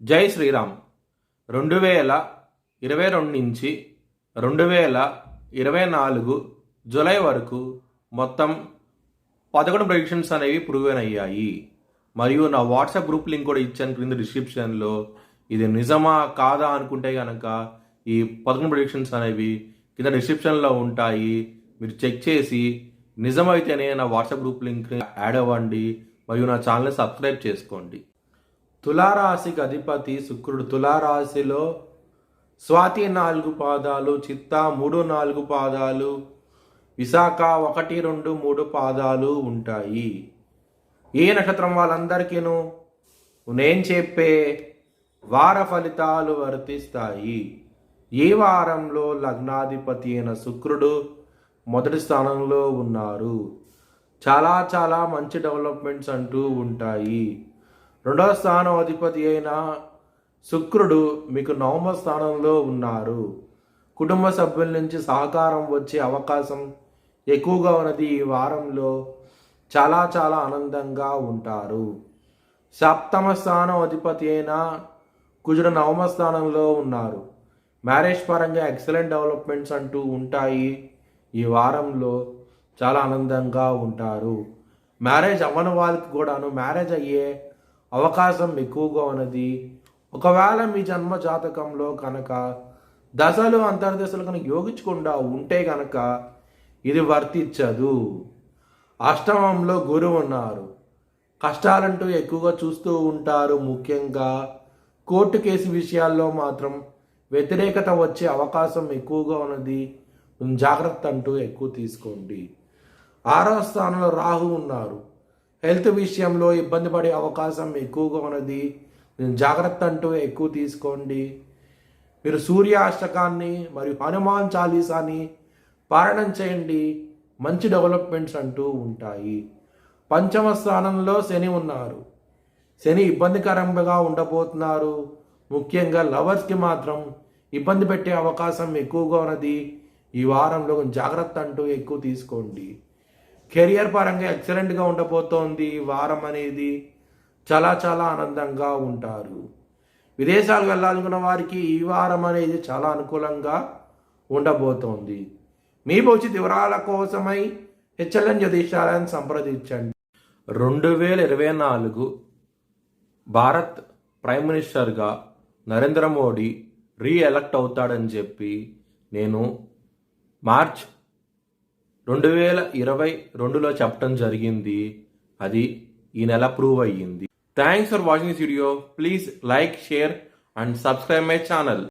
జై శ్రీరామ్. 2022 నుంచి 2024 జూలై వరకు మొత్తం 11 ప్రెడిక్షన్స్ అనేవి ప్రూవెన్ అయ్యాయి. మరియు నా వాట్సాప్ గ్రూప్ లింక్ కూడా ఇచ్చాను క్రింద డిస్క్రిప్షన్లో. ఇది నిజమా కాదా అనుకుంటే కనుక ఈ 11 ప్రెడిక్షన్స్ అనేవి కింద డిస్క్రిప్షన్లో ఉంటాయి. మీరు చెక్ చేసి నిజమైతేనే నా వాట్సాప్ గ్రూప్ లింక్ యాడ్ అవ్వండి మరియు నా ఛానల్ని సబ్స్క్రైబ్ చేసుకోండి. తులారాశికి అధిపతి శుక్రుడు. తులారాశిలో స్వాతి 4 పాదాలు, చిత్త 3, 4 పాదాలు, విశాఖ 1, 2, 3 పాదాలు ఉంటాయి. ఏ నక్షత్రం వాళ్ళందరికీను నేను చెప్పే వార ఫలితాలు వర్తిస్తాయి. ఈ వారంలో లగ్నాధిపతి అయిన శుక్రుడు మొదటి స్థానంలో ఉన్నారు. చాలా చాలా మంచి డెవలప్మెంట్స్ అంటూ ఉంటాయి. రెండవ స్థానం అధిపతి అయిన శుక్రుడు మీకు నవమ స్థానంలో ఉన్నారు. కుటుంబ సభ్యుల నుంచి సహకారం వచ్చే అవకాశం ఎక్కువగా ఉన్నది. ఈ వారంలో చాలా చాలా ఆనందంగా ఉంటారు. సప్తమ స్థానం అధిపతి అయిన కుజుడు నవమ స్థానంలో ఉన్నారు. మ్యారేజ్ పరంగా ఎక్సలెంట్ డెవలప్మెంట్స్ అంటూ ఉంటాయి. ఈ వారంలో చాలా ఆనందంగా ఉంటారు. మ్యారేజ్ అవ్వని వాళ్ళకి కూడాను మ్యారేజ్ అయ్యే అవకాశం ఎక్కువగా ఉన్నది. ఒకవేళ మీ జన్మ జాతకంలో కనుక దశలు అంతర్దశలు కనుక యోగించకుండా ఉంటే కనుక ఇది వర్తించదు. అష్టమంలో గురువు ఉన్నారు. కష్టాలంటూ ఎక్కువగా చూస్తూ ఉంటారు. ముఖ్యంగా కోర్టు కేసు విషయాల్లో మాత్రం వ్యతిరేకత వచ్చే అవకాశం ఎక్కువగా ఉన్నది. జాగ్రత్త అంటూ ఎక్కువ తీసుకోండి. 6వ స్థానంలో రాహు ఉన్నారు. హెల్త్ విషయంలో ఇబ్బంది పడే అవకాశం ఎక్కువగా ఉన్నది. జాగ్రత్త అంటూ ఎక్కువ తీసుకోండి. మీరు సూర్యాష్టకాన్ని మరియు హనుమాన్ చాలీసాని పారాయణం చేయండి. మంచి డెవలప్మెంట్స్ అంటూ ఉంటాయి. 5వ స్థానంలో శని ఉన్నారు. శని ఇబ్బందికరంగా ఉండబోతున్నారు. ముఖ్యంగా లవర్స్కి మాత్రం ఇబ్బంది పెట్టే అవకాశం ఎక్కువగా ఉన్నది. ఈ వారంలో జాగ్రత్త అంటూ ఎక్కువ తీసుకోండి. కెరియర్ పరంగా ఎక్సలెంట్గా ఉండబోతోంది. ఈ వారం అనేది చాలా చాలా ఆనందంగా ఉంటారు. విదేశాలకు వెళ్ళాలనుకున్న వారికి ఈ వారం అనేది చాలా అనుకూలంగా ఉండబోతోంది. మీ భవిష్యత్ వివరాల కోసమై హెచ్ఎల్ఎన్ జ్యోతిష్యాలను సంప్రదించండి. 2024 భారత్ ప్రైమ్ మినిస్టర్గా నరేంద్ర మోడీ రీఎలక్ట్ అవుతాడని చెప్పి నేను మార్చ్ 2022లో చెప్పడం జరిగింది. అది ఈ నెల ప్రూవ్ అయ్యింది. Thanks for watching this video. Please like, share and subscribe my channel.